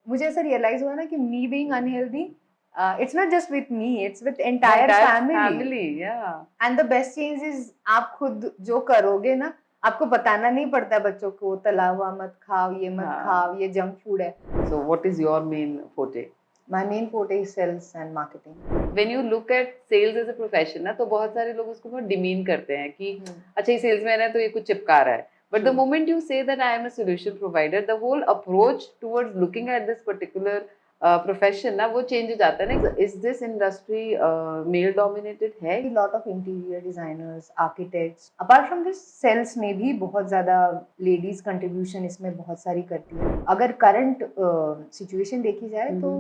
मुझे ऐसा रियलाइज हुआ ना कि me being unhealthy it's not just with me, it's with entire family. And the best चीज इज आप खुद जो करोगे ना, आपको बताना नहीं पड़ता बच्चों को तला हुआ मत खाओ, ये मत खाओ, ये जंक फूड है। So what is your main forte? My main forte is sales and marketing. When you look at sales as a profession ना, तो बहुत सारे लोग उसको बहुत डिमीन करते हैं कि अच्छा ये सेल्समैन है तो ये कुछ चिपका रहा है. But the moment you say that I am a solution provider, the whole approach towards looking at this particular profession ना वो change हो जाता है ना. Is this industry male dominated है? A lot of interior designers, architects. Apart from this, sales में भी बहुत ज़्यादा ladies contribution इसमें बहुत सारी करती है. अगर current situation देखी जाए तो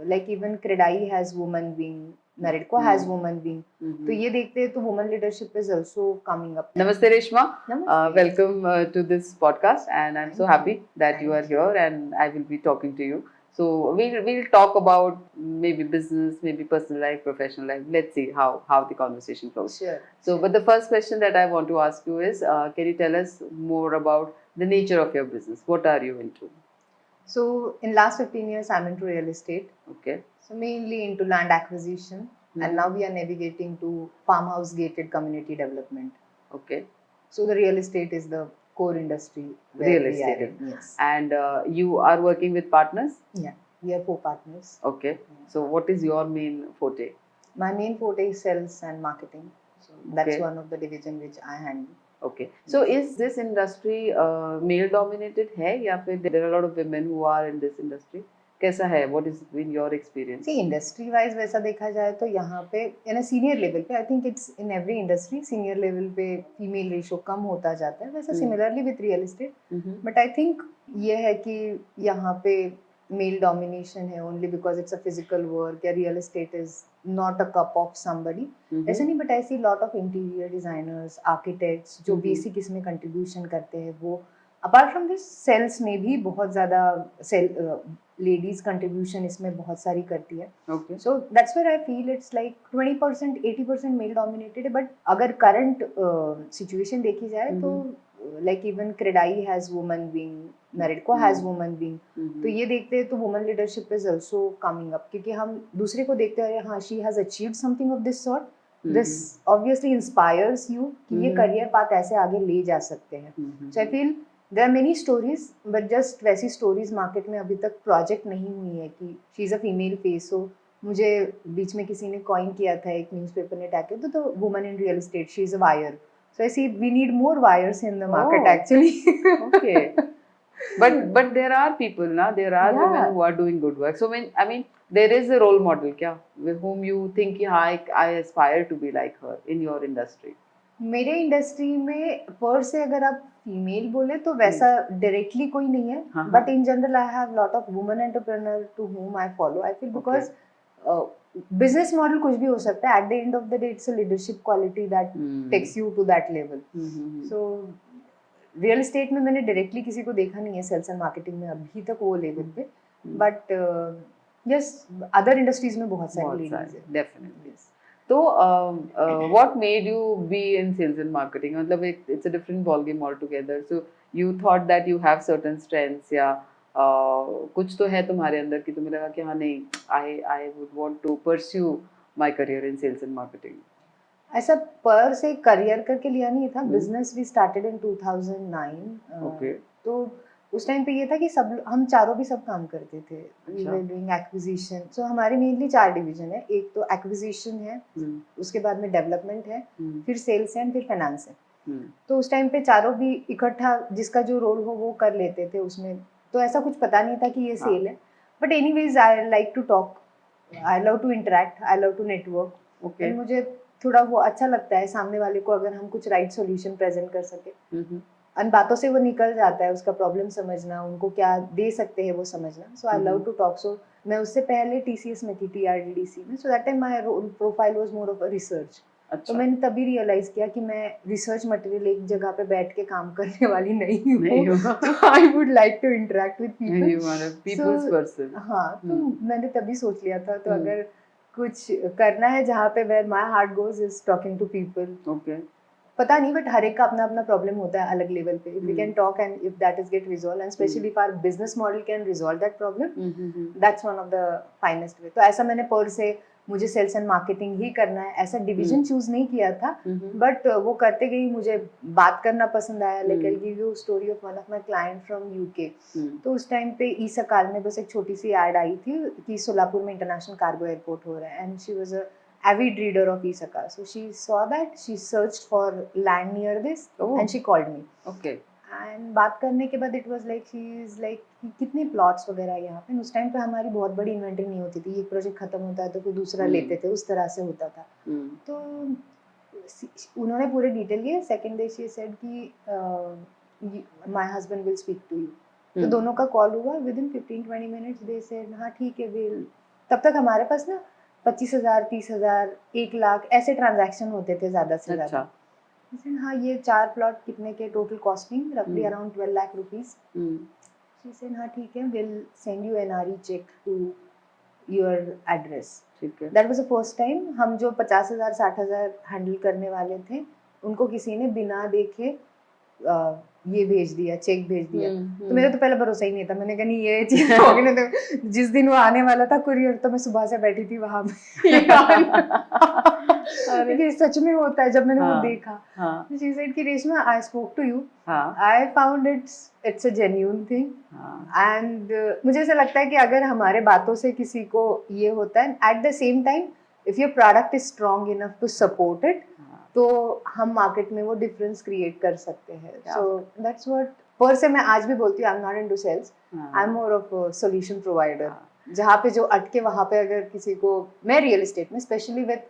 like even Credai has woman wing, Naredko has woman wing. तो ये देखते हैं तो woman leadership is also coming up. Namaste Reshma. Namaste. Welcome to this podcast, and I'm so happy that you are here, and I will be talking to you. So we'll talk about maybe business, maybe personal life, professional life. Let's see how the conversation flows. Sure. So, but the first question that I want to ask you is, can you tell us more about the nature of your business? What are you into? So in last 15 years, I'm into real estate. Okay. So mainly into land acquisition, and now we are navigating to farmhouse gated community development. Okay. So the real estate is the core industry. Real estate. Yes. And you are working with partners? Yeah, we are 4 partners. Okay. Yeah. So what is your main forte? My main forte is sales and marketing. So that's one of the division which I handle. Okay. So is this industry male dominated है या फिर there are a lot of women who are in this industry? कैसा है? What is been your experience? See, industry wise वैसा देखा जाए तो यहाँ पे इन सीनियर लेवल पे I think it's in every industry senior level पे फीमेल रेशो कम होता जाता है, वैसा similarly with real estate. But I think ये है कि यहाँ पे मेल डोमिनेशन है only because it's a physical work, या real estate is not a cup of somebody, ऐसा नहीं. But I see lot of interior designers, architects जो बेसिक इसमें कंट्रीब्यूशन करते हैं वो. अपार्ट फ्रॉम दिस सेल्स में भी बहुत ज़्यादा लेडीज कंट्रीब्यूशन इसमें बहुत सारी करती है. Okay. So that's where I feel it's like 20% 80% male dominated है. बट अगर करंट सिचुएशन देखी जाए तो like even CREDAI has woman wing, NAREDCO has woman wing. तो ये देखते हैं तो woman leadership is also coming up, क्योंकि हम दूसरे को देखते हैं हाँ she has achieved something of this sort. This obviously inspires you कि ये करियर पाथ ऐसे आगे ले जा सकते हैं. So I feel there are many stories, but just वैसी स्टोरीज मार्केट में अभी तक प्रोजेक्ट नहीं हुई है कि she is a female face. So मुझे बीच में किसी ने कॉइन किया था, एक न्यूज़पेपर ने टैग किया तो woman in real estate, she is a wire. So I see we need more wires in the market actually. Okay. But there are people ना, there are women who are doing good work. So I mean there is a role model क्या with whom you think कि हाँ I aspire to be like her in your industry. मेरे industry में पर से अगर आप फीमेल बोले तो वैसा डायरेक्टली कोई नहीं है. But in general I have lot of woman entrepreneur to whom I follow. I feel because business model कुछ भी हो सकता है, at the end of the day it's a leadership quality that takes you to that level. So real estate में मैंने directly किसी को देखा नहीं है सेल्स एंड मार्केटिंग में अभी तक वो लेवल पे. बट यस अदर इंडस्ट्रीज में बहुत सारी लेडीज है. डेफिनेटली. तो what made you be in sales and marketing? मतलब it's a different ball game altogether. So you thought that you have certain strengths या कुछ तो है तुम्हारे अंदर कि तुम्हें लगा कि हाँ नहीं I would want to pursue my career in sales and marketing. ऐसा पर से करियर करके लिया नहीं था. Business we started in 2009. Okay. तो उस टाइम पे ये था कि हम चारों भी सब काम करते थे. We were doing acquisition. So हमारे मेनली 4 डिवीजन है. एक तो एक्विजिशन है, उसके बाद में डेवलपमेंट है, फिर सेल्स है, फिर फाइनेंस है. तो उस टाइम पे चारों भी इकट्ठा जिसका जो रोल हो वो कर लेते थे उसमें. तो ऐसा कुछ पता नहीं था कि ये सेल है. But anyways I like to talk, I love to interact, I love to network. Okay. मुझे थोड़ा वो अच्छा लगता है सामने वाले को अगर हम कुछ राइट सॉल्यूशन प्रेजेंट कर सके. अन बातों से वो निकल जाता है, उसका प्रॉब्लम समझना, उनको क्या दे सकते हैं वो समझना. सो आई लव टू टॉक. सो मैं उससे पहले TCS में थी, TRDDC में. So that time my profile was more of a research. तो मैंने तभी रियलाइज किया कि मैं रिसर्च मटेरियल एक जगह पे बैठ के काम करने वाली नहीं हूँ. तो I would like to interact with people. You are a people's person. हाँ, तो मैंने तभी सोच लिया था. तो अगर कुछ करना है जहाँ पे where my heart goes is talking to people. Okay. पता नहीं, बट हर एक का अपना अपना प्रॉब्लम होता है अलग लेवल पे. If we can talk and if that is get resolve and specially if our business model can resolve that problem, that's one of the finest way. तो ऐसा मैंने पर से मुझे सेल्स एंड मार्केटिंग ही करना है ऐसा डिवीजन चूज नहीं किया था, बट वो करते गई. मुझे बात करना पसंद आया. Like I give you story of one of my client from UK. तो उस टाइम पे ई सकाल में बस एक छोटी सी ऐड आई थी कि सोलापुर में इंटरनेशनल कार्गो एयरपोर्ट हो रहा है, and she was a avid reader of e-Sakal. So she saw that, she searched for land near this, and she called me. Okay. And बात करने के बाद it was like she is like कितने plots वगैरह यहाँ पे. उस time पे हमारी बहुत बड़ी इन्वेंटरी नहीं होती थी. एक प्रोजेक्ट खत्म होता है तो कोई दूसरा लेते थे, उस तरह से होता था. तो उन्होंने पूरे डिटेल लिए. सेकेंड डे she said कि my husband will speak to you. तो दोनों का कॉल हुआ. within 15-20 minutes they said हाँ ठीक है will. तब तक हमारे पास ना 25,000, 30,000, 1 लाख ऐसे ट्रांजैक्शन होते थे ज्यादा से ज्यादा. हाँ ये 4 प्लॉट कितने के टोटल कॉस्टिंग रफली अराउंड 12 लाख रुपीस. हाँ ठीक है will send you NRE cheque to your address. That was the first time हम जो 50,000 60,000 हैंडल करने वाले थे उनको किसी ने बिना देखे ये भेज दिया, चेक भेज दिया. तो मेरा तो पहले भरोसा ही नहीं था. मैंने कहा नहीं ये चीज होगी ना. तो जिस दिन वो आने वाला था कुरियर, तो मैं सुबह से बैठी थी वहां पे. अरे सच में होता है. जब मैंने वो देखा, she said कि Reshma I spoke to you, I found it's a genuine thing, and मुझे ऐसा लगता है कि अगर हमारे बातों से किसी को ये होता है, at the same time if your product is strong enough to support it, तो हम मार्केट में वो डिफरेंस क्रिएट कर सकते हैं. सो दैट्स व्हाट पर से मैं आज भी बोलती हूँ. I am not into sales, I am more of solution provider. जहाँ पे जो अटके वहाँ पे अगर किसी को, मैं रियल एस्टेट में स्पेशली विद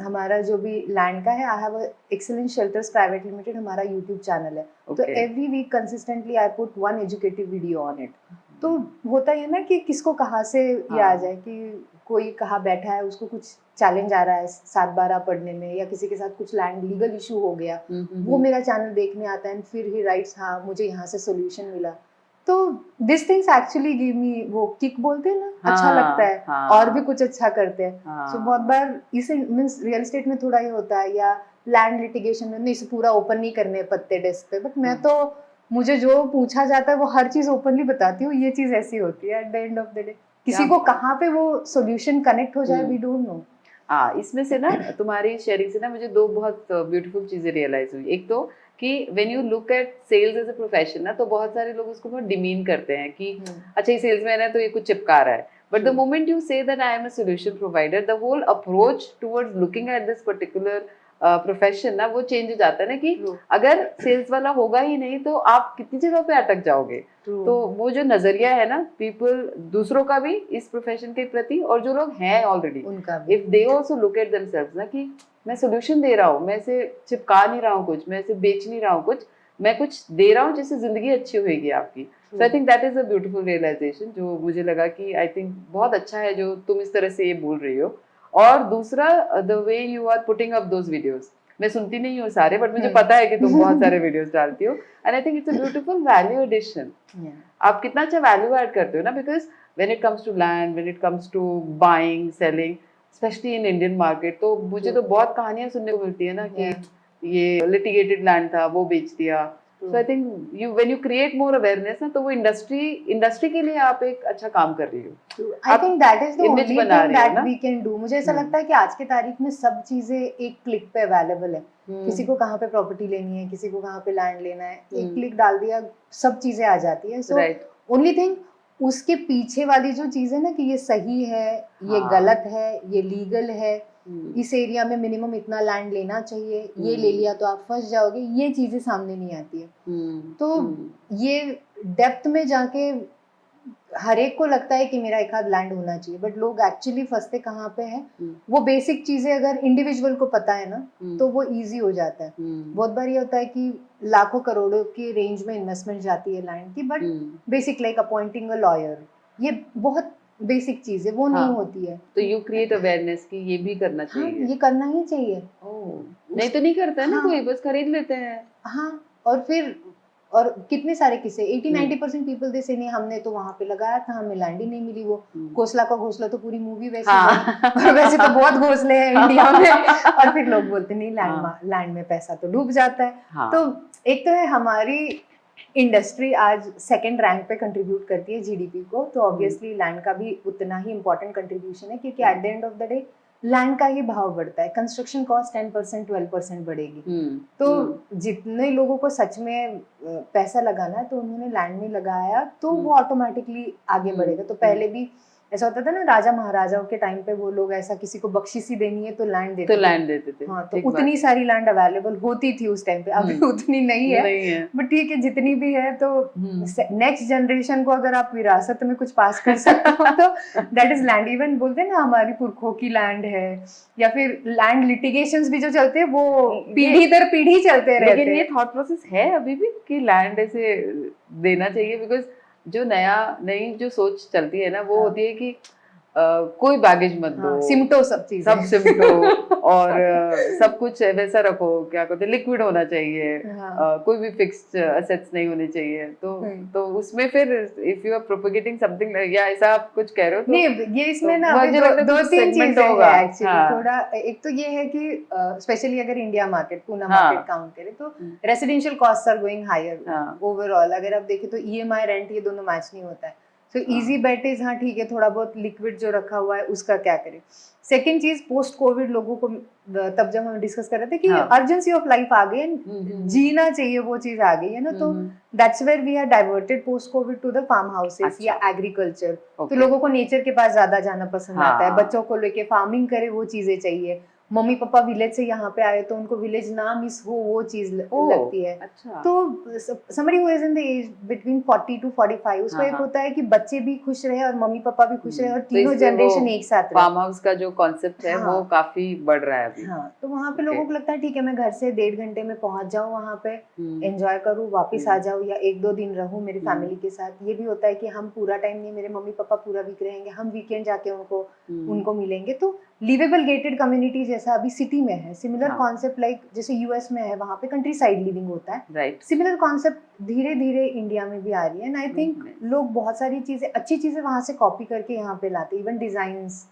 हमारा जो भी लैंड का है, I have Excellent Shelters Private Limited हमारा यूट्यूब चैनल है. तो every week consistently I put one educative video on it. तो होता है ना कि किसको कहाँ से ये आ जाए कि कोई कहाँ बैठा है, उसको कुछ चैलेंज आ रहा है 7-12 पढ़ने में, या किसी के साथ कुछ लैंड लीगल इशू हो गया, वो मेरा चैनल देखने आता है, फिर ही राइट्स हाँ मुझे यहाँ से सोल्यूशन मिला. तो this things actually give me, वो किक बोलते हैं ना, अच्छा लगता है. और भी कुछ अच्छा करते हैं. सो बहुत बार इसे मींस रियल एस्टेट में थोड़ा ये होता है, या लैंड लिटिगेशन में नहीं, पूरा ओपन नहीं करने पत्ते डेस्क पे. बट मैं तो, मुझे जो पूछा जाता है वो हर चीज ओपनली बताती हूँ. ये चीज ऐसी होती है at the end of the day. किसी को कहाँ पे वो सॉल्यूशन कनेक्ट हो जाए, वी डोंट नो. इसमें से ना तुम्हारी शेयरिंग से ना मुझे 2 बहुत ब्यूटीफुल चीजें रियलाइज हुई. एक तो कि when you look at sales as a profession ना, तो बहुत सारे लोग उसको बहुत डिमीन करते हैं कि अच्छा ये सेल्समैन है तो ये कुछ चिपका रहा है. But the moment you say that I am a solution provider, the whole approach towards looking at this particular profession ना, वो चेंज हो जाता है ना. कि अगर सेल्स वाला होगा ही नहीं तो आप कितनी जगह पे अटक जाओगे. तो वो जो नजरिया है ना, पीपल दूसरों का भी इस प्रोफेशन के प्रति, और जो लोग हैं already, if they also look at themselves ना कि मैं सोल्यूशन दे रहा हूँ, मैं इसे चिपका नहीं रहा हूँ कुछ, मैं इसे बेच नहीं रहा हूँ कुछ, मैं कुछ दे रहा हूँ जिससे जिंदगी अच्छी होगी आपकी. So I think that is a beautiful realization, जो मुझे लगा कि आई थिंक बहुत अच्छा है जो तुम इस तरह से ये बोल रही हो. और दूसरा, the way you are putting up those videos. मैं सुनती नहीं हूँ सारे, बट मुझे पता है कि तुम बहुत सारे वीडियोस डालती हो, and I think it's a beautiful value addition. आप कितना अच्छा वैल्यू ऐड करते हो ना, because when it comes to land, when it comes to buying selling, specially in Indian market, तो मुझे तो बहुत कहानियां सुनने को मिलती है ना कि ये लिटिगेटेड लैंड था, वो बेच दिया. So I think when you create more awareness ना, तो वो इंडस्ट्री के लिए आप एक अच्छा काम कर रही हो. I think that is the only thing that we can do. मुझे ऐसा लगता है कि आज के तारीख में सब चीजें एक क्लिक पे अवेलेबल है. किसी को कहाँ पे प्रॉपर्टी लेनी है, किसी को कहाँ पे लैंड लेना है, एक क्लिक डाल दिया सब चीजें आ जाती है. So only thing, उसके पीछे वाली जो चीज है ना कि ये सही है, ये गलत है, ये लीगल है, इस एरिया में मिनिमम इतना लैंड लेना चाहिए, ये ले लिया तो आप फंस जाओगे, ये चीजें सामने नहीं आती है. तो ये डेप्थ में जाके हर एक को लगता है कि मेरा एक आध लैंड होना चाहिए, बट लोग एक्चुअली फंसते कहाँ पे हैं. वो बेसिक चीजें अगर इंडिविजुअल को पता है ना, तो वो इजी हो जाता है. बहुत बार ये होता है कि लाखों करोड़ों की रेंज में इन्वेस्टमेंट जाती है लैंड की, but basic like appointing a lawyer, ये बहुत बेसिक चीज है, वो नहीं होती है. तो यू क्रिएट अवेयरनेस कि ये भी करना चाहिए. ये करना ही चाहिए. नहीं तो नहीं करता है ना कोई, बस खरीद लेते हैं. हाँ, और फिर और कितने सारे किस्से 80-90% पीपल दे से नहीं हमने तो वहां पे लगाया था, हमें लैंड ही नहीं मिली। वो घोंसला का घोंसला तो पूरी मूवी वैसे बनी, और वैसे तो बहुत घोंसले हैं इंडिया में, और फिर लोग बोलते नहीं लैंड में पैसा तो डूब जाता है। तो एक तो है हमारी इंडस्ट्री आज सेकंड रैंक पे कंट्रीब्यूट करती है जीडीपी को, तो ऑब्वियसली लैंड का भी उतना ही इम्पोर्टेंट कंट्रीब्यूशन है, क्योंकि eight the end of the day land का ही भाव बढ़ता है, कंस्ट्रक्शन कॉस्ट 10% 12% बढ़ेगी। तो जितने लोगों को सच में पैसा लगाना है तो उन्होंने लैंड में लगाया, तो वो ऑटोमेटिकली आगे बढ़ेगा। तो पहले भी ऐसा होता था ना, राजा महाराजाओं के टाइम पे वो लोग ऐसा किसी को बख्शीशी देनी है तो लैंड देते थे। हाँ, तो उतनी सारी लैंड अवेलेबल होती थी उस टाइम पे, अभी उतनी नहीं है, बट ठीक है जितनी भी है। तो नेक्स्ट जनरेशन को अगर आप विरासत में कुछ पास कर सकते हो तो दैट इज लैंड। इवन बोलते हैं ना हमारी पुरखों की लैंड है, या फिर लैंड लिटिगेशंस भी जो चलते हैं वो पीढ़ी दर पीढ़ी चलते रहते हैं। लेकिन ये थॉट प्रोसेस है अभी भी कि लैंड ऐसे देना चाहिए, बिकॉज जो नई जो सोच चलती है ना वो होती है कि कोई बैगेज मत दो, सिमटो सब चीजें, सब सिमटो और सब कुछ वैसा रखो, क्या कहते हैं लिक्विड होना चाहिए, कोई भी फिक्स्ड असेट्स नहीं होने चाहिए। तो उसमें फिर if you are propagating something या ऐसा आप कुछ कह रहे हो तो नहीं, ये इसमें ना दो तीन चीजें हैं एक्चुअली। थोड़ा एक तो ये है कि स्पेशली अगर India market, Poona market count करें तो residential cost are going higher overall. अगर आप देखें तो ईएमआई रेंट ये दोनों मैच नहीं होता है। तो इजी बेट इज हाँ ठीक है, थोड़ा बहुत लिक्विड जो रखा हुआ है उसका क्या करें। सेकेंड चीज, पोस्ट कोविड लोगों को, तब जब हम डिस्कस कर रहे थे कि अर्जेंसी ऑफ लाइफ आ गई है, जीना चाहिए, वो चीज आ गई है ना, तो that's where we are diverted post COVID to the farm houses या एग्रीकल्चर। तो लोगों को नेचर के पास ज्यादा जाना पसंद आता है, बच्चों को लेके फार्मिंग करे वो चीजें चाहिए। मम्मी पापा विलेज से यहाँ पे आए तो उनको विलेज ना मिस हो वो चीज लगती है। तो somebody who is in the age between 40 to 45 उसको एक होता है कि बच्चे भी खुश रहे और मम्मी पापा भी खुश रहे और तीनों जनरेशन एक साथ रहे। फार्म हाउस का जो कॉन्सेप्ट है वो काफी बढ़ रहा है अभी। हाँ, तो वहाँ पे लोगों को लगता है ठीक है मैं घर से 1.5 घंटे में पहुंच जाऊँ, वहाँ पे एंजॉय करूँ, वापस आ जाऊँ, या 1-2 दिन रहूँ मेरी फैमिली के साथ। ये भी होता है कि हम पूरा टाइम नहीं, मेरे मम्मी पापा पूरा वीक रहेंगे, हम वीकेंड जाके उनको मिलेंगे। तो लिवेबल गेटेड कम्युनिटी जैसा अभी सिटी में है, सिमिलर कॉन्सेप्ट लाइक जैसे यूएस में है, वहाँ पे कंट्री साइड लिविंग होता है, सिमिलर कॉन्सेप्ट धीरे धीरे इंडिया में भी आ रही है। एंड आई थिंक लोग बहुत सारी चीजें, अच्छी चीजें वहाँ से कॉपी करके यहाँ पे लाते, even designs,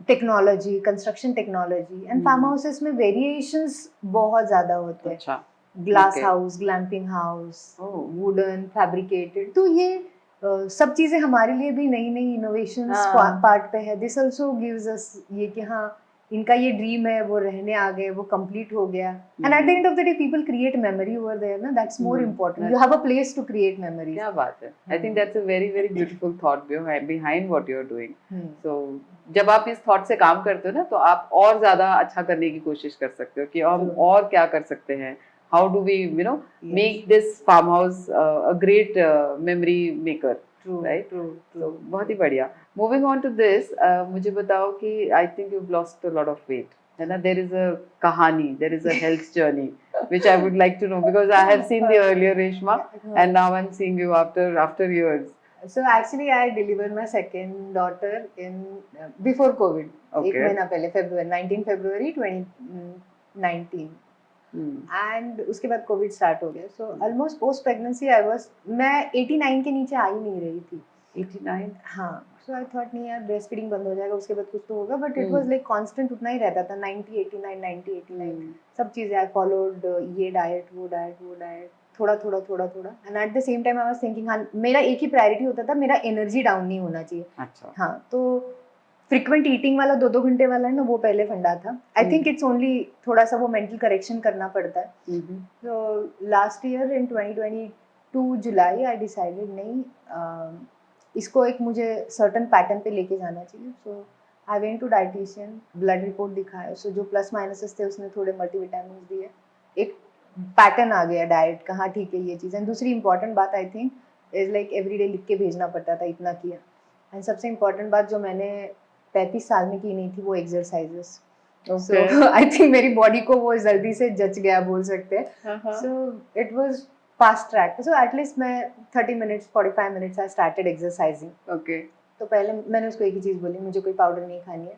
technology, construction technology. And farm houses में वेरिएशंस बहुत ज्यादा होते हैं, glass house, glamping house, wooden, fabricated. तो ये सब चीजें हमारे लिए भी नई नई इनोवेशंस पार्ट पे है। दिस आल्सो गिव्स अस ये कि हाँ इनका ये ड्रीम है, वो रहने आ गए, वो कंप्लीट हो गया। And at the end of the day people create memory over there ना, that's more important. You have a place to create memories. क्या बात है। I think that's a very very beautiful thought behind what you are doing. So जब आप इस thought से काम करते हो ना तो आप और ज्यादा अच्छा करने की कोशिश कर सकते हो कि हम और क्या कर सकते हैं, how do we make this farm house a great memory maker, right? तो बहुत ही बढ़िया। मूविंग ऑन टू दिस, मुझे बताओ कि I think you have lost a lot of weight, है ना? देयर इज अ कहानी, there is a health journey which I would like to know because I have seen the earlier Reshma and now I'm seeing you after years. So actually I delivered my second daughter in before COVID. एक महीना पहले, February 19 February 2019. And उसके बाद Covid start हो गया। So almost post pregnancy मैं 89 के नीचे आ ही नहीं रही थी। 89? हाँ। सो आई थॉट नहीं यार ब्रेस्ट फीडिंग बंद हो जाएगा उसके बाद कुछ तो होगा, but it was like constant उतना ही रहता था, 90 89 90 89 सब चीजें। आई फॉलोड ये डाइट वो डाइट थोड़ा and at the same time I was thinking हाँ मेरा एक ही प्रायोरिटी होता था, मेरा एनर्जी डाउन नहीं होना चाहिए। अच्छा। हाँ, तो फ्रीक्वेंट ईटिंग वाला 2-2 घंटे वाला है ना, वो पहले फंडा था। आई थिंक इट्स ओनली थोड़ा सा वो मेंटल करेक्शन करना पड़ता है। तो last year in 2022 July I decided नहीं, इसको एक मुझे सर्टन पैटर्न पे लेके जाना चाहिए। So I went to dietitian, blood report दिखाया, सो जो प्लस माइनसेस थे उसने थोड़े मल्टीविटामिन दिए, एक पैटर्न आ गया डाइट का, हाँ ठीक है ये चीज़। एंड दूसरी इंपॉर्टेंट बात I think is like everyday लिख के भेजना पड़ता था, इतना किया। एंड सबसे इम्पोर्टेंट बात जो मैंने 35 साल में की नहीं थी वो एक्सरसाइजेस। सो आई थिंक मेरी बॉडी को वो जल्दी से जच गया बोल सकते हैं। So it was fast track. So at least मैं 30 minutes 45 minutes I started exercising. Okay. तो पहले मैंने उसको एक ही चीज़ बोली, मुझे कोई पाउडर नहीं खानी है,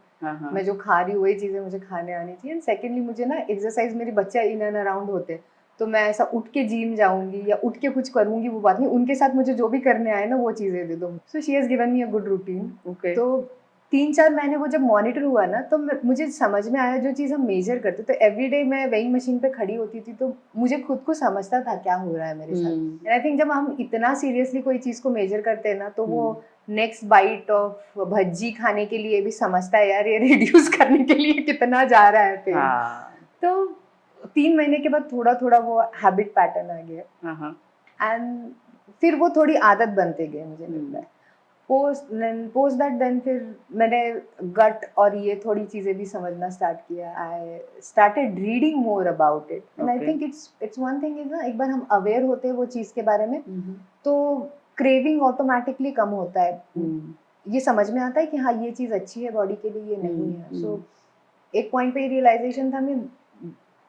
मैं जो खा रही हूँ वही चीज़ें मुझे खाने आनी चाहिए। एंड सेकेंडली मुझे ना एक्सरसाइज, मेरे बच्चे इन एंड अराउंड होते तो मैं ऐसा उठ के जिम जाऊंगी या उठ के कुछ करूंगी वो बात नहीं, उनके साथ मुझे जो भी करने आए ना वो चीजें दे दो। So she has given me a good routine. Okay. तो 3-4 महीने वो जब मॉनिटर हुआ ना तो मुझे समझ में आया जो चीज़ हम मेजर करते, तो एवरीडे मैं वेइंग मशीन पे खड़ी होती थी तो मुझे खुद को समझता था क्या हो रहा है मेरे साथ। एंड आई थिंक जब हम इतना सीरियसली कोई चीज़ को मेजर करते हैं ना तो वो नेक्स्ट बाइट ऑफ भज्जी खाने के लिए भी समझता है यार ये रिड्यूस करने के लिए कितना जा रहा है पेट। तो 3 महीने के बाद थोड़ा थोड़ा वो हैबिट पैटर्न आ गया एंड फिर वो थोड़ी आदत बनते गए मुझे लगता है। पोस्ट दैट देन फिर मैंने गट और ये थोड़ी चीज़ें भी समझना स्टार्ट किया। I started reading more about it and I think it's one thing is ना, एक बार हम अवेयर होते हैं वो चीज़ के बारे में तो क्रेविंग ऑटोमेटिकली कम होता है। ये समझ में आता है कि हाँ ये चीज़ अच्छी है बॉडी के लिए, ये नहीं है। सो एक पॉइंट पे रियलाइजेशन था मैं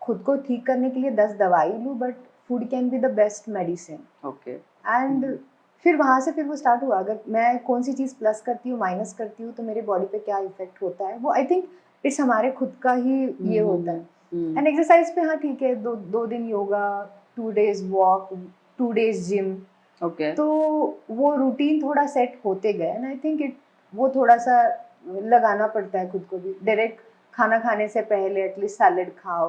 खुद को ठीक करने के लिए 10 दवाई लूँ but food can be the best medicine. Okay. And फिर वहाँ से फिर वो स्टार्ट हुआ, अगर मैं कौन सी चीज़ प्लस करती हूँ माइनस करती हूँ तो मेरे बॉडी पे क्या इफेक्ट होता है, वो आई थिंक इट्स हमारे खुद का ही ये होता है। एंड एक्सरसाइज पे हाँ ठीक है, 2 दिन yoga, 2 days walk, 2 days gym. Okay. तो वो रूटीन थोड़ा सेट होते गए एंड आई थिंक वो थोड़ा सा लगाना पड़ता है खुद को भी। डायरेक्ट खाना खाने से पहले एटलीस्ट सैलेड खाओ,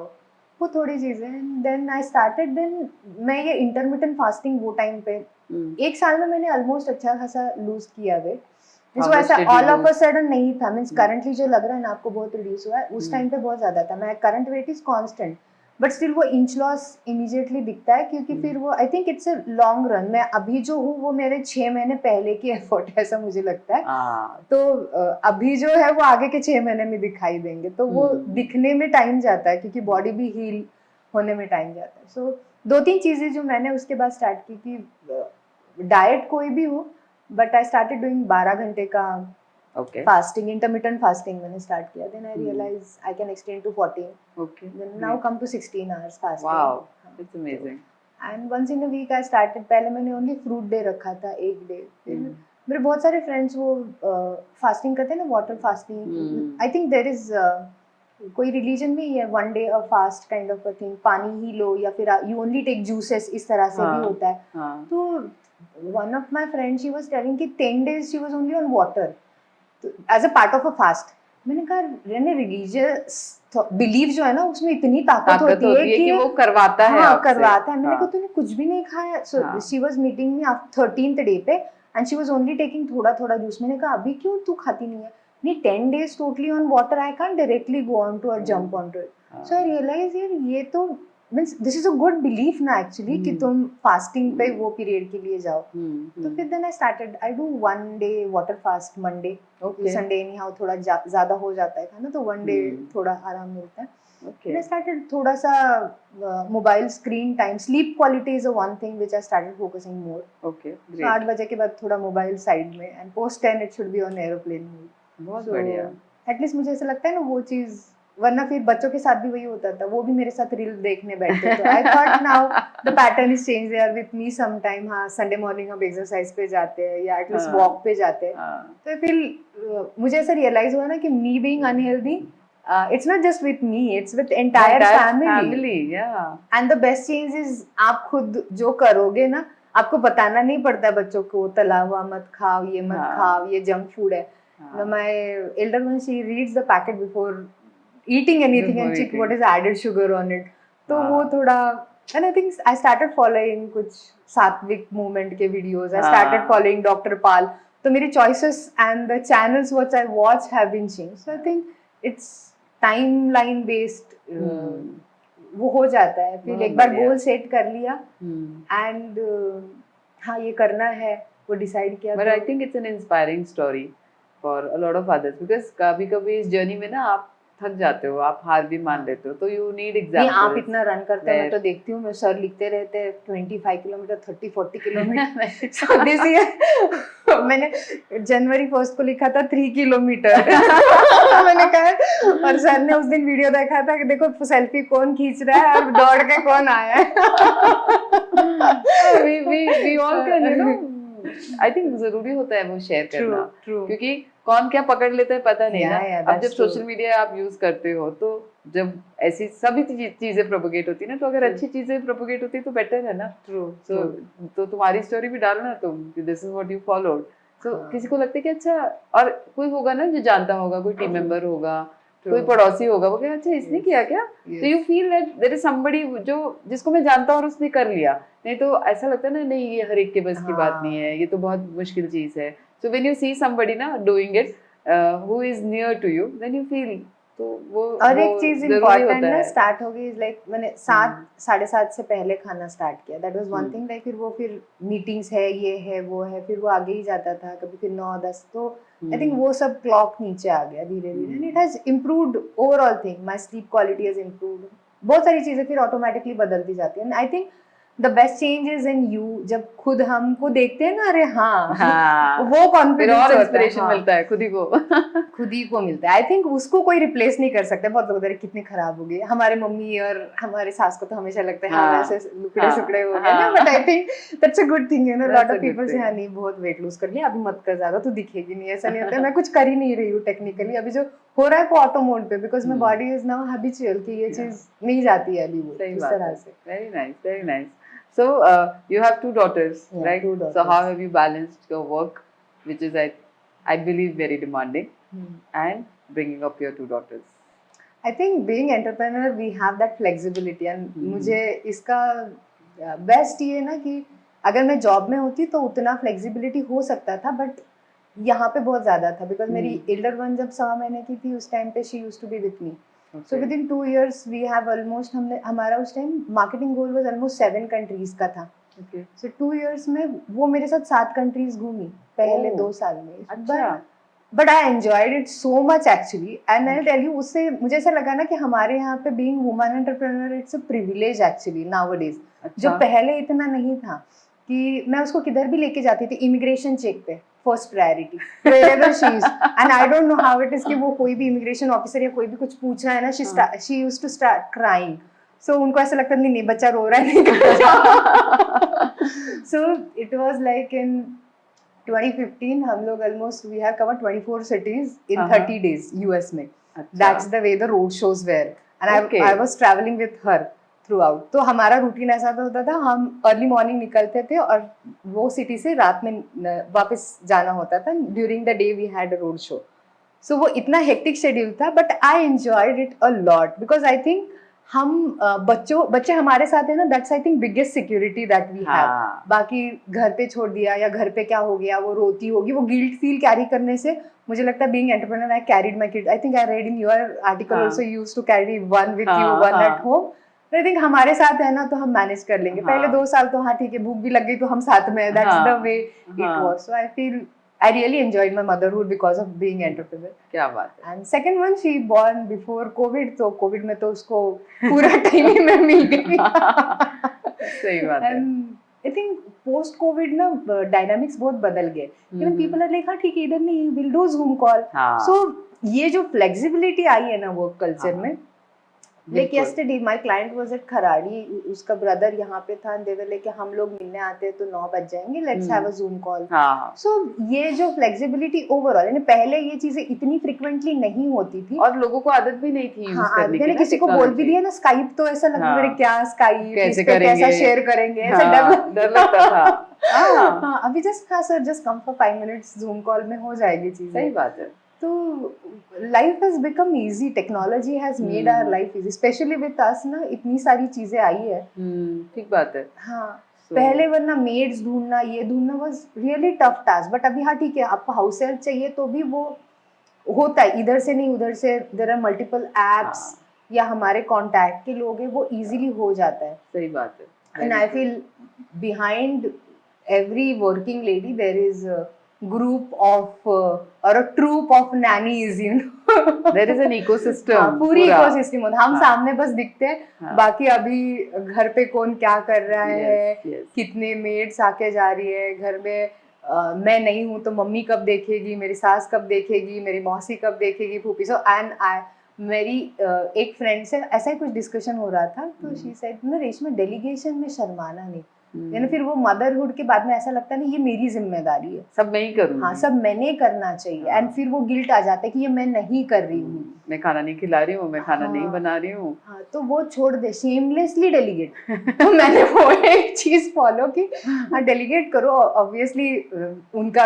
वो थोड़ी चीज़ें। देन आई स्टार्टेड, देन मैं ये इंटरमिटेंट फास्टिंग वो टाइम पे 1 साल में मैंने ऑलमोस्ट अच्छा खासा लूज किया वेट। इसको ऐसा ऑल ऑफ अ सडन नहीं था, मीन्स करंटली जो लग रहा है ना आपको बहुत रिड्यूस हुआ है, उस टाइम पे बहुत ज़्यादा था। मैं current weight is constant but still वो इंच लॉस इमीडिएटली दिखता है क्योंकि फिर वो आई think it's a long run. मैं अभी जो हूँ वो मेरे 6 महीने पहले की एफर्ट है ऐसा मुझे लगता है। तो अभी जो है वो आगे के 6 महीने में दिखाई देंगे, तो वो दिखने में टाइम जाता है क्योंकि बॉडी भी हील होने में टाइम जाता है। सो 2-3 चीज़ें जो मैंने उसके बाद स्टार्ट की कि डाइट कोई भी हो बट आई स्टार्टेड डूइंग 12 घंटे का फास्टिंग, इंटरमिटेंट फास्टिंग मैंने स्टार्ट किया। Then I realise I can extend to 14, then now come to 16 hours fasting. Wow, it's amazing. And once in a week I started, पहले मैंने only fruit day रखा था, एक day. मेरे बहुत सारे फ्रेंड्स वो फास्टिंग करते हैं ना, water fasting. I think there is कोई रिलीजन में ये 1 day a fast kind of a thing, पानी ही लो या फिर यू ओनली टेक जूसेस, इस तरह से भी होता है। तो one of my friends she was telling कि 10 days she was only on water as a part of a fast. मैंने कहा यानी रिलीजियस बिलीव जो है ना उसमें इतनी ताकत होती है कि वो करवाता है आपसे। करवाता है। मैंने कहा तूने कुछ भी नहीं खाया। So she was meeting me after 13th day पे and she was only taking थोड़ा थोड़ा जूस। मैंने कहा अभी क्यों तू खाती नहीं है? नहीं, 10 days totally on water, I can't directly go on to or jump onto it. So I realized यार ये तो means this is a good belief ना एक्चुअली कि तुम फास्टिंग पे वो पीरियड के लिए जाओ। तो फिर then I started, I do 1 day water fast Monday, Sunday anyhow थोड़ा ज्यादा हो जाता है खाना तो 1 day थोड़ा आराम मिलता है। I started थोड़ा सा mobile screen time, sleep quality is one thing which I started focusing more. Okay, great. 8 बजे के बाद थोड़ा मोबाइल साइड में and post 10 it should be on aeroplane mode. बहुत बढ़िया। एटलीस्ट मुझे ऐसा लगता है ना वो चीज, वरना फिर बच्चों के साथ भी वही होता था, वो भी मेरे साथ रील देखने बैठते। तो I thought now the pattern is change, they are with me some time. हाँ, संडे मॉर्निंग हम एक्सरसाइज पे जाते हैं या एटलीस्ट वॉक पे जाते हैं। तो फिर मुझे ऐसा रियलाइज हुआ ना कि me being unhealthy, it's not just with me, it's with entire family. Yeah. And the best change is आप खुद जो करोगे ना, आपको बताना नहीं पड़ता बच्चों को तला हुआ मत खाओ, ये मत खाओ, ये जंक फूड है. My elder one, she reads the packet before eating anything and check what is added sugar on it. तो वो थोड़ा, and I think I started following कुछ सात्विक मूवमेंट के videos. I started following Dr. Pal. तो मेरी choices and the channels what I watch have been changed. So I think it's timeline based वो हो जाता है। फिर एक बार गोल सेट कर लिया एंड हाँ ये करना है वो डिसाइड किया। But I think it's an inspiring story for a lot of others, because कभी कभी इस जर्नी में ना आप थक जाते हो, आप हार भी मान लेते हो, तो यू नीड एग्जाम्पल्स। आप इतना रन करते हो, मैं तो देखती हूँ, मैं सर लिखते रहते हैं 25 kilometre 30-40 kilometre. So this year मैंने जनवरी 1 को लिखा था 3 किलोमीटर। मैंने कहा, और सर ने उस दिन वीडियो देखा था कि देखो सेल्फी कौन खींच रहा है और दौड़ के कौन आया है। we all can, you know, I think जरूरी होता है वो शेयर True, करना, true. क्योंकि कौन क्या पकड़ लेता है पता नहीं Yeah, ना। yeah, अब जब that's true. सोशल मीडिया आप यूज करते हो तो जब ऐसी सभी चीजें प्रोपोगेट होती है ना, तो अगर True. अच्छी चीजें प्रोपोगेट होती है तो बेटर है ना। True, तो true. तो तुम्हारी स्टोरी भी डालो ना तुम, this is what you followed. तो हाँ. किसी को लगता है कि अच्छा, और कोई होगा ना जो जानता होगा, कोई टीम मेंबर होगा, True. कोई पड़ोसी होगा, वो कहे अच्छा इसने Yes. किया क्या, Yes. तो you feel that there is somebody जो जिसको मैं जानता हूँ और उसने कर लिया। नहीं तो ऐसा लगता है ना, नहीं ये हर एक के बस की बात नहीं है, हाँ. ये तो बहुत मुश्किल चीज है। So when you see somebody ना doing it who is near to you, then you feel, तो और वो एक चीज जरूरी इम्पोर्टेंट होता ना है। स्टार्ट हो गई, लाइक मैंने 7 साढ़े 7 से पहले खाना स्टार्ट किया, that was one hmm. Thing. Like फिर मीटिंग्स है, ये है वो है, फिर वो आगे ही जाता था, कभी फिर 9-10, तो आई थिंक वो सब क्लॉक नीचे आ गया धीरे धीरे, and it has improved overall thing, my sleep quality has improved, बहुत सारी चीजें फिर ऑटोमेटिकली बदलती जाती है। And I think the best change is in you, जब खुद हमको देखते हैं ना, अरे हाँ, हाँ, वो फिर कॉन्फिडेंस और होता है, इंस्पिरेशन हाँ, मिलता है खुद ही को। खुद ही को मिलता है। आई थिंक उसको कोई रिप्लेस नहीं कर सकता। बहुत लोग होते हैं कितनी खराब हो गई हमारे मम्मी और हमारे सास को, तो हमेशा लगता है हाँ हाँ, वैसे लुकड़े हाँ, सुकड़े हो गए ना, हाँ। But I think that's a good thing, you know, That's lot a of good people से thing. हाँ नहीं बहुत वेट लूज कर लिया, अभी मत कर ज्यादा तो दिखेगी नहीं, ऐसा नहीं होता है। मैं कुछ कर ही नहीं रही हूँ टेक्निकली, अभी जो हो रहा है वो ऑटो मोड पे, because my body is now habitual कि ये चीज नहीं जाती है अभी वो सही इस बात तरह है। से। Very nice, very nice. So you have 2 daughters, Yeah, right? 2 So how daughters. have you balanced your work, which is I believe very demanding, and bringing up your 2 daughters? I think being entrepreneur we have that flexibility, and hmm. मुझे इसका best ये ना कि अगर मैं job में होती तो उतना फ्लेक्सिबिलिटी हो सकता था, बट यहाँ पे बहुत ज़्यादा था, बिकॉज मेरी एल्डर वन जब 6 महीने की थी उस टाइम पे she used to be with me, so within 2 years we have almost, हमने हमारा उस time marketing goal was almost 7 countries का था। Okay. सो 2 years में वो मेरे साथ 7 कंट्रीज घूमी पहले Oh, 2 साल में। अच्छा। But I enjoyed it so much actually, and I tell you, उससे मुझे ऐसा लगा ना कि हमारे यहाँ पे being woman entrepreneur it's a privilege actually nowadays, जो अच्छा। पहले इतना नहीं था। कि मैं उसको किधर भी लेके जाती थी, इमिग्रेशन चेक पे first priority wherever she is, and I don't know how it is कि वो कोई भी इमिग्रेशन ऑफिसर या कोई भी कुछ पूछ रहा है ना, she used to start crying, so उनको ऐसा लगता नहीं बच्चा रो रहा है नहीं कर so it was like in 2015 हम लोग almost we have covered 24 cities in 30 days US में. That's the way the road shows were, and I was traveling with her throughout. तो हमारा रूटीन ऐसा होता था, हम अर्ली मॉर्निंग निकलते थे और वो सिटी से रात में वापस जाना होता था. During the day we had a road show. So वो इतना हेक्टिक शेड्यूल था, but I enjoyed it a lot because I think हम बच्चे हमारे साथ है ना, that's I think biggest security that we have. बाकी घर पे छोड़ दिया या घर पे क्या हो गया, वो रोती होगी, वो गिल्ट फील कैरी करने से मुझे लगता है being entrepreneur I carried my kid. I think I read in your article also you used to carry one with you, one at home. I think हमारे साथ है ना तो हम मैनेज कर लेंगे. पहले 2 साल तो हाँ ठीक है, भूख भी लग गई तो हम साथ में, that's the way it was. So I feel I really enjoyed my motherhood because of being entrepreneur. क्या बात है. And second one she born before COVID, तो COVID में तो उसको पूरा टाइम ही में मिल गया. सही बात है. And I think post COVID ना dynamics बहुत बदल गए. Even people are like हाँ ठीक है इधर नहीं, we'll do Zoom call. So ये जो flexibility आई है ना work culture में, like yesterday my client was at Kharadi, उसका ब्रदर यहाँ पे था, they were like हम लोग मिलने आते हैं तो 9 बज जाएंगे, let's have a Zoom call. So ये जो flexibility overall, यानी पहले ये चीजें इतनी frequently नहीं होती थी और लोगों को आदत भी नहीं थी यूज करने की. किसी को बोल भी दिया ना स्काइप, तो ऐसा लगता है क्या स्काइप कैसा शेयर करेंगे, ऐसा डर लगता था. हाँ अभी जस्ट हाँ sir just come for 5 minutes Zoom call में हो जाएगी चीजें. सही बात है. तो life has become easy, technology has made our life easy, specially with us ना, इतनी सारी चीजें आई है. ठीक बात है. हाँ पहले वरना मेड्स ढूंढना ये ढूंढना was really tough task, but अभी हाँ ठीक है, आपको हाउस हेल्प चाहिए तो भी वो होता है, इधर से नहीं उधर से, देयर आर मल्टीपल एप्स या हमारे कांटेक्ट के लोग हैं, वो इजीली हो जाता है. सही बात है. And I feel behind every working lady there is group of or a troop of nannies, you know. There is an ecosystem. पूरी ecosystem होता है. हम सामने बस दिखते हैं, बाकी अभी घर पे कौन क्या कर रहा है, कितने मेड्स आके जा रही है घर में, मैं नहीं हूँ तो मम्मी कब देखेगी, मेरी सास कब देखेगी, मेरी मौसी कब देखेगी, फूफी. सो एंड आई मेरी एक फ्रेंड से ऐसा ही कुछ डिस्कशन हो रहा था, तो शी सेड ना रेशमा डेलीगेशन में शर्माना नहीं. यानी फिर वो मदरहुड के बाद में ऐसा लगता है ना ये मेरी जिम्मेदारी है, सब मैं ही करूँगी। हाँ सब मैंने करना चाहिए, हाँ। एंड फिर वो गिल्ट आ जाता है कि ये मैं नहीं कर रही हूँ। मैं खाना नहीं खिला रही हूँ, मैं खाना नहीं हाँ। बना रही हूँ। हाँ तो वो छोड़ दे, शेमलेसली डेलीगेट। तो मैंने वो एक चीज फॉलो की, हाँ डेलीगेट करो, ऑब्वियसली उनका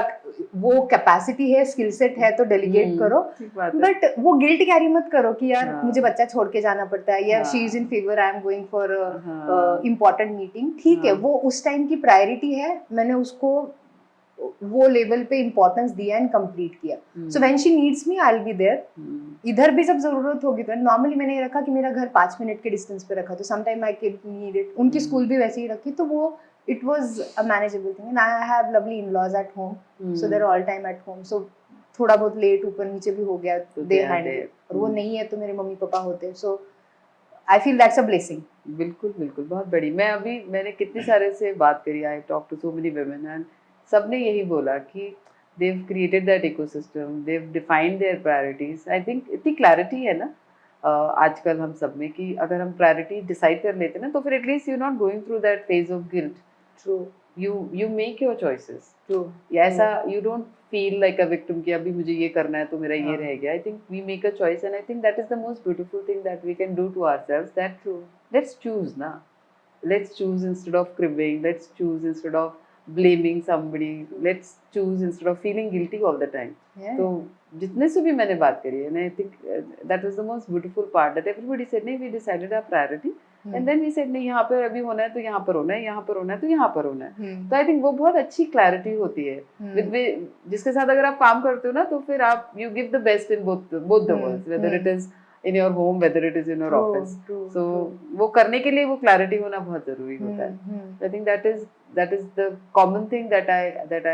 वो कैपेसिटी है, स्किल सेट है तो डेलीगेट करो, ठीक बात है। बट वो गिल्ट कैरी मत करो कि यार हाँ। मुझे बच्चा छोड़ के जाना पड़ता है, या हाँ। She is in favour, I am going for हाँ। इम्पोर्टेंट मीटिंग, ठीक है हाँ। वो उस टाइम की प्रायोरिटी है, मैंने उसको वो लेवल पे इम्पोर्टेंस दिया एंड कंप्लीट किया। So when she needs me I will be there. इधर भी जब जरूरत होगी तो नॉर्मली मैंने ये रखा कि मेरा घर 5 मिनट के डिस्टेंस पे रखा, तो sometime I can need it. उनकी स्कूल भी वैसे ही रखी, तो वो it was a manageable thing, and I have lovely in-laws at home, so they are all time at home, so थोड़ा बहुत लेट ऊपर नीचे भी हो गया तो they they are handle, there. और वो नहीं है तो मेरे मम्मी पापा होते, so I feel that's a blessing. बिल्कुल बिल्कुल, बहुत बड़ी। मैंने कितने सारे से बात करी, I talk to so many women, and सबने यही बोला कि they've created that ecosystem, they've defined their priorities. I think इतनी clarity है ना आजकल हम सब में, कि अगर हम प्रायोरिटी डिसाइड कर लेते हैं ना, तो फिर at least you not going through that phase of guilt. True. You make your choices. True. ऐसा you don't feel like a victim कि अभी मुझे ये करना है तो मेरा ये रह गया। I think we make a choice, and I think that is the most beautiful thing that we can do to ourselves, that true. let's choose ना, let's choose instead of cribbing, let's choose instead of blaming somebody, let's choose instead of feeling guilty all the time. तो जितने से भी मैंने बात करी है, I think that was the most beautiful part, that everybody said नहीं, we decided our priority and then we said नहीं, यहाँ पर अभी होना है तो यहाँ पर होना है, यहाँ पर होना है तो यहाँ पर होना है। तो I think वो बहुत अच्छी clarity होती है जिसके साथ अगर आप काम करते हो ना, तो फिर आप you give the best in both the worlds, whether it is in your home, whether it is in your office. So वो करने के लिए वो clarity होना बहुत जरूरी होता है। I think that is the common thing that I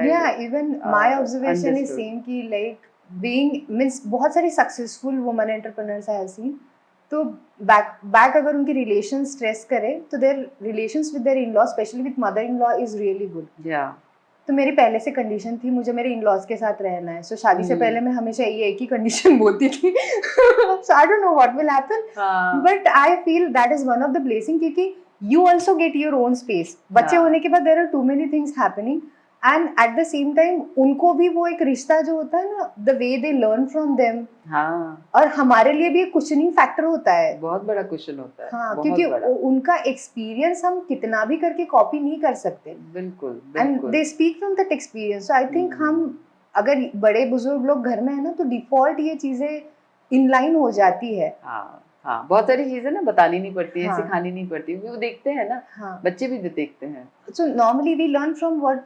yeah, even my observation is understood. same कि like being means बहुत सारी successful women entrepreneurs I have seen, तो back अगर उनकी रिलेशन स्ट्रेस करे तो their relations with their in-law, especially with mother-in-law, is really good. Yeah. तो मेरी पहले से कंडीशन थी, मुझे मेरे इन-लॉज के साथ रहना है, सो शादी से पहले मैं हमेशा ये एक ही कंडीशन बोलती थी, so I don't know what will happen, but I feel that is one of the blessing, क्योंकि you also get your own space. बच्चे होने के बाद there are too many things happening, and at the same time उनको भी वो एक रिश्ता जो होता है ना, the way they learn from them, और हमारे लिए भी एक कुशनिंग फैक्टर होता है, बहुत बड़ा कुशन होता है। हाँ, क्योंकि उनका एक्सपीरियंस हम कितना भी करके कॉपी नहीं कर सकते। बिल्कुल, and they speak from that experience, so I think हम अगर बड़े बुजुर्ग लोग घर में है ना, तो डिफॉल्ट ये चीजें इनलाइन हो जाती है। हाँ, बहुत सारी चीजें ना बतानी नहीं पड़ती है, सिखानी नहीं पड़ती, वो देखते हैं ना, बच्चे भी देखते हैं। So normally we learn from what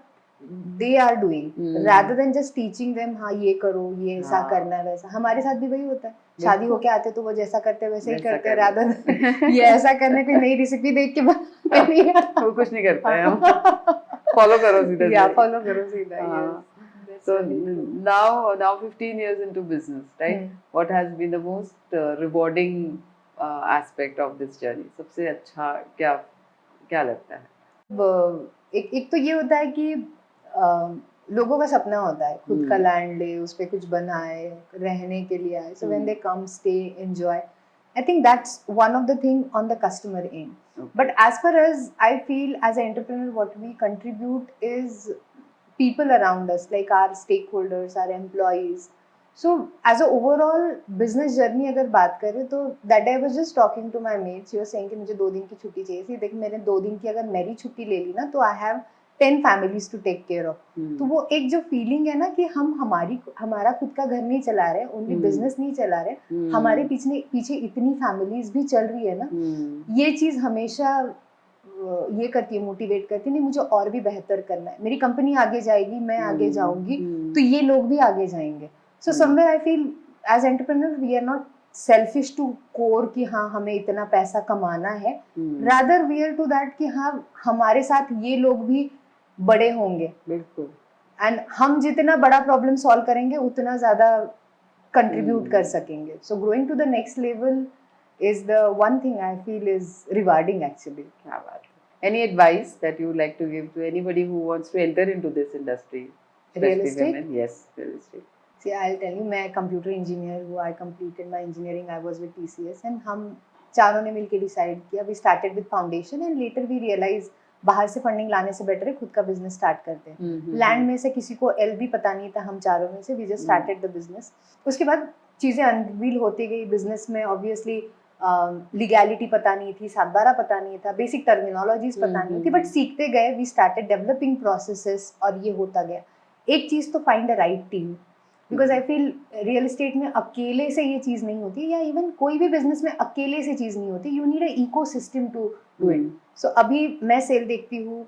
they are doing rather than just teaching them, हाँ ये करो, ये ऐसा करना है, वैसा। हमारे साथ भी वही होता है, शादी होके आते तो वो जैसा करते वैसे ही करते हैं, rather than ये ऐसा करने कोई नई रेसिपी देख के बनाते नहीं है, वो कुछ नहीं करते हैं हम, फॉलो करो सीधा, या फॉलो करो सीधा। So now 15 years into business, right? What has been the most rewarding aspect of this journey? सबसे अच्छा क्या लगता है? एक तो ये होता है कि लोगों का सपना होता है खुद का लैंड ले, उस पे कुछ बनाए, रहने के लिए आए, so when they come, stay, enjoy, I think that's one of the thing on the customer end. But as far as I feel as an entrepreneur, what we contribute is people around us, like our stakeholders, our employees. So as a overall business journey अगर बात करें तो that day I was just talking to my mates, she was saying कि मुझे 2 दिन की छुट्टी चाहिए थी, लेकिन मैंने 2 दिन की अगर मेरी छुट्टी ले ली ना, तो I have 10 families to take care of. तो वो एक जो फीलिंग है ना कि हम हमारा खुद का घर नहीं चला रहे, ओनली बिजनेस नहीं चला रहे, हमारे पीछे इतनी फैमिलीज भी चल रही है ना, ये चीज हमेशा ये करती है, मोटिवेट करती है, नहीं मुझे और भी बेहतर करना है, मेरी कंपनी आगे जाएगी, मैं आगे जाऊंगी, तो ये लोग भी आगे जाएंगे। So somewhere I feel as entrepreneur we are not selfish to core कि हाँ हमें इतना पैसा कमाना है, rather we are to that कि हाँ हमारे साथ ये लोग भी बड़े होंगे, बिल्कुल, एंड हम जितना बड़ा प्रॉब्लम सॉल्व करेंगे उतना ज्यादा कंट्रीब्यूट कर सकेंगे। So growing to the next level is the one thing I feel is rewarding actually. Any advice that you would like to give to anybody who wants to enter into this industry? Real estate? Women? Yes, real estate. See, I'll tell you, मैं computer engineer हूँ, I completed my engineering, I was with TCS, and हम चारों ने मिलके decide किया, we started with foundation and later we realized बाहर से funding लाने से बेटर है खुद का बिजनेस स्टार्ट करते हैं। लैंड में से किसी को एल भी पता नहीं था, हम चारों में से we just started the business. उसके बाद चीज़ें अनवील होती गई बिजनेस में। ऑब्वियसली लीगैलिटी पता नहीं थी, 7/12 पता नहीं था, बेसिक टर्मिनोलॉजीज पता नहीं थी, बट सीखते गए, वी स्टार्टेड डेवलपिंग प्रोसेसेस और ये होता गया। एक चीज़ तो find a right team, because I feel real estate में अकेले से ये चीज़ नहीं होती, या इवन कोई भी बिजनेस में अकेले से चीज़ नहीं होती, you need a ecosystem to do it. So अभी मैं सेल देखती हूँ,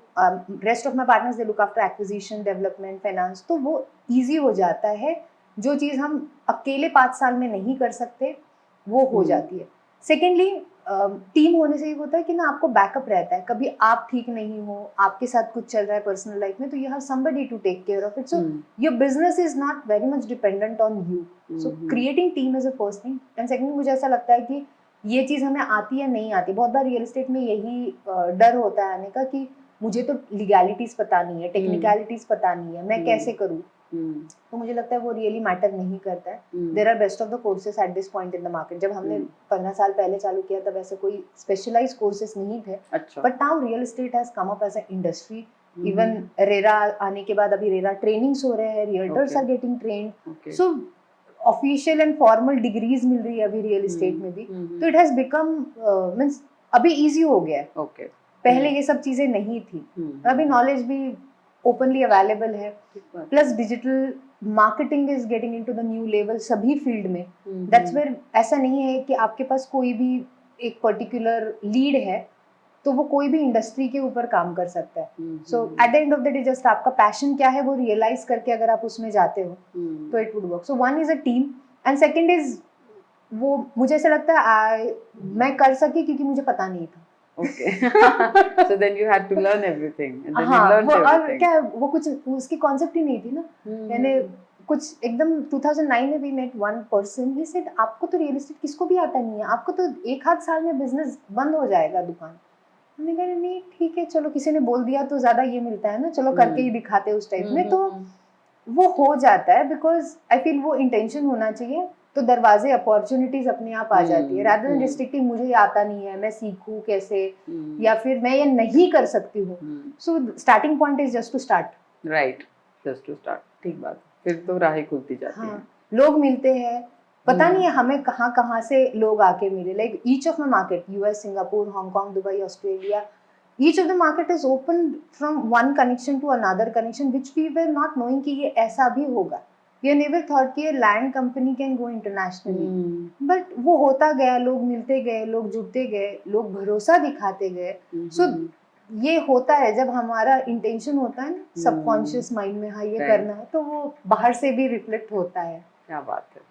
rest of my partners they look after acquisition, development, finance, तो वो ईजी हो जाता है। जो चीज़ हम अकेले 5 साल में नहीं कर सकते वो हो जाती है। सेकेंडली टीम होने से ये होता है कि ना आपको बैकअप रहता है, कभी आप ठीक नहीं हो, आपके साथ कुछ चल रहा है पर्सनल लाइफ में, तो you have somebody to take care of it. So your business is not very much dependent on you. So creating team is a first thing. And secondly मुझे ऐसा लगता है कि ये चीज़ हमें आती है नहीं आती, बहुत बार रियल एस्टेट में यही डर होता है आने का कि मुझे तो लीगैलिटीज पता नहीं है, टेक्निकलिटीज पता नहीं है, मैं कैसे करूँ। तो मुझे लगता है वो रियली मैटर नहीं करता है। There are best of the courses at this point in the market. जब हमने 15 साल पहले चालू किया तब ऐसे कोई स्पेशलाइज कोर्सेज नहीं थे, but now real estate has come up as a industry. Even RERA आने के बाद अभी रेरा ट्रेनिंग्स हो रहे हैं, realtors are getting trained, so official and formal degrees मिल रही है अभी रियल एस्टेट में भी। तो इट हैज बिकम मींस अभी इजी हो गया है। पहले ये सब चीजें नहीं थी, अभी नॉलेज भी ओपनली अवेलेबल है, plus digital marketing is getting into the new level सभी फील्ड में। दैट्स वेयर ऐसा नहीं है कि आपके पास कोई भी एक पर्टिकुलर लीड है तो वो कोई भी इंडस्ट्री के ऊपर काम कर सकता है। So at the end of the day just आपका पैशन क्या है वो रियलाइज करके अगर आप उसमें जाते हो तो it would work. So one is a team and second is वो मुझे ऐसा लगता है मैं कर सकी क्योंकि मुझे पता नहीं था। Okay. So then you had to learn everything and then you learned वो everything. और क्या वो कुछ उसकी कॉन्सेप्ट ही नहीं थी ना। मैंने कुछ एकदम 2009 में भी met one person, he said आपको तो रियल एस्टेट किसको भी आता नहीं है, आपको तो 1-8 साल में बिजनेस बंद हो जाएगा दुकान। मैंने कहा नहीं ठीक है चलो किसी ने बोल दिया तो ज्यादा ये मिलता है ना, चलो करके ही दिखाते उस टाइप में। तो वो हो जाता है बिकॉज आई फील वो इंटेंशन होना चाहिए, तो दरवाजे अपॉर्चुनिटीज अपने आप आ जाती है रादर देन रिस्ट्रिक्टिंग मुझे ये आता नहीं है, मैं सीखूं कैसे, या फिर मैं ये नहीं कर सकती हूँ। So starting point is just to start. Right, just to start. ठीक बात, फिर तो राहें खुलती जाती हैं। लोग मिलते हैं, पता नहीं है हमें कहाँ कहाँ से लोग आके मिले, like each of my market, US, Singapore, Hong Kong, Dubai, Australia, each of the market is open from one connection to another connection which we were not knowing कि ये ऐसा भी होगा। We never thought कि ये land company can go internationally, but वो होता गया, लोग मिलते गए, लोग जुड़ते गए, लोग भरोसा दिखाते गए। So ये होता है जब हमारा इंटेंशन होता है ना सबकॉन्शियस माइंड में, हाँ ये करना है, तो वो बाहर से भी रिफ्लेक्ट होता है। क्या बात है,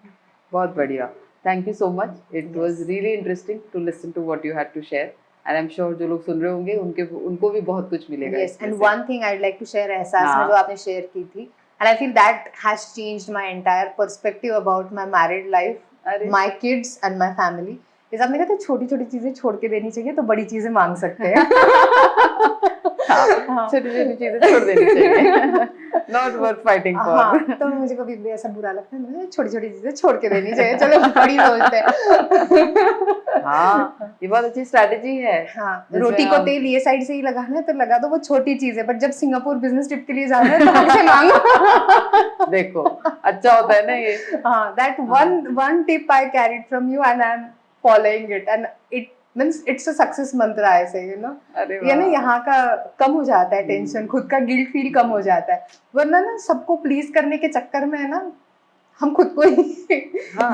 बहुत बढ़िया। Thank you so much. It was really interesting to listen to what you had to share. And I'm sure जो लोग सुन रहे होंगे उनको भी बहुत कुछ मिलेगा। Yes, and one thing I'd like to share एहसास में जो आपने शेयर की थी, and I feel that has changed my entire perspective about my married life, my kids and my family. इस आपने कहा था छोटी छोटी चीजें छोड़ के देनी चाहिए तो बड़ी चीजें मांग सकते हैं। छोटी छोटी चीजें छोड़ देनी चाहिए, not worth fighting for। हाँ, तो मुझे कभी भी ऐसा बुरा लगता है, छोटी छोटी चीजें छोड़ के देनी चाहिए, चलो बड़ी सोचते हैं। हाँ, ये बहुत अच्छी स्ट्रैटेजी है। हाँ, रोटी को तेल ये साइड से ही लगाना है तो लगा दो, वो छोटी चीज है, बट जब सिंगापुर बिजनेस ट्रिप के लिए जाना है तो हमसे मांगो। देखो अच्छा होता है ना ये। हाँ, that one tip I carried from you and I'm following it and it means it's a success mantra ऐसे, you know। ये ना यहाँ का कम हो जाता है टेंशन, खुद का गिल्ट फील कम हो जाता है, वरना ना सबको प्लीज करने के चक्कर में है ना हम खुद को ही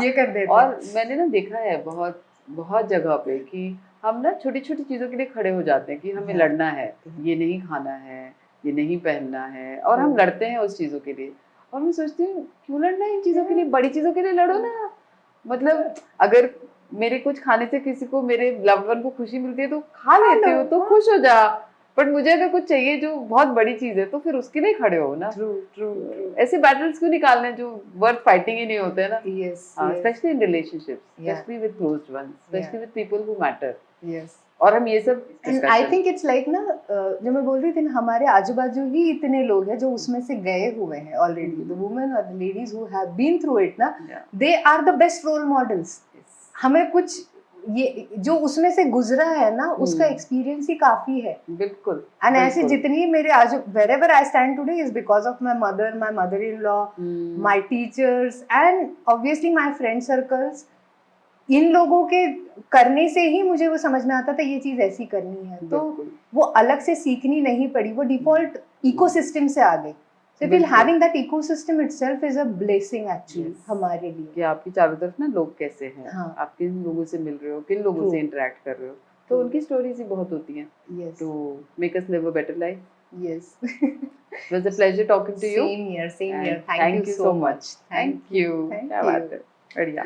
ये कर देते हैं। और मैंने ना देखा है बहुत बहुत जगह पे कि हम ना छोटी छोटी चीजों के लिए खड़े हो जाते हैं कि हमें लड़ना है, ये नहीं खाना है, ये नहीं पहनना है, और हम लड़ते हैं उस चीजों के लिए। और मैं सोचती हूँ क्यों लड़ना है इन चीजों के लिए, बड़ी चीजों के लिए लड़ो ना। मतलब अगर मेरे कुछ खाने से किसी को, मेरे लव्ड वन को खुशी मिलती है तो खा लेते हो तो खुश हो जा, बट मुझे अगर कुछ चाहिए जो बहुत बड़ी चीज है तो फिर उसके लिए खड़े हो ना। ट्रू। ऐसे बैटल्स क्यों निकालने जो वर्थ फाइटिंग ही नहीं होते ना। Specially in relationships, specially with closed ones, specially with people who matter. और हम ये सब आई थिंक इट्स लाइक ना, जो मैं बोल रही थी ना, हमारे आजू बाजू ही इतने लोग हैं जो उसमें से गए हुए हैं ऑलरेडी, द वुमेन और the ladies who have been through it ना, they are the best role models. हमें कुछ ये जो उसमें से गुजरा है ना, उसका हम्म। एक्सपीरियंस ही काफी है। बिल्कुल एंड ऐसे बिल्कुल। जितनी मेरे आज wherever I stand today is because of my mother-in-law, hmm, my teachers and obviously my friend circles. इन लोगों के करने से ही मुझे वो समझ में आता था ये चीज ऐसी करनी है, तो बिल्कुल वो अलग से सीखनी नहीं पड़ी, वो डिफॉल्ट इकोसिस्टम से आ गई। So I feel बिल्कुल। having that ecosystem itself is a blessing actually Yes. हमारे लिए। कि आपकी चारों तरफ ना लोग कैसे हैं, हाँ। आप किन लोगों से मिल रहे हो, किन लोगों True. से इंटरेक्ट कर रहे हो, तो True. उनकी स्टोरीज ही बहुत होती हैं Yes. To make us live a better life. Yes. It was a pleasure talking to you. Same here, same here. Thank you so much. Thank Thank you। Thank क्या you. बात है, बढ़िया।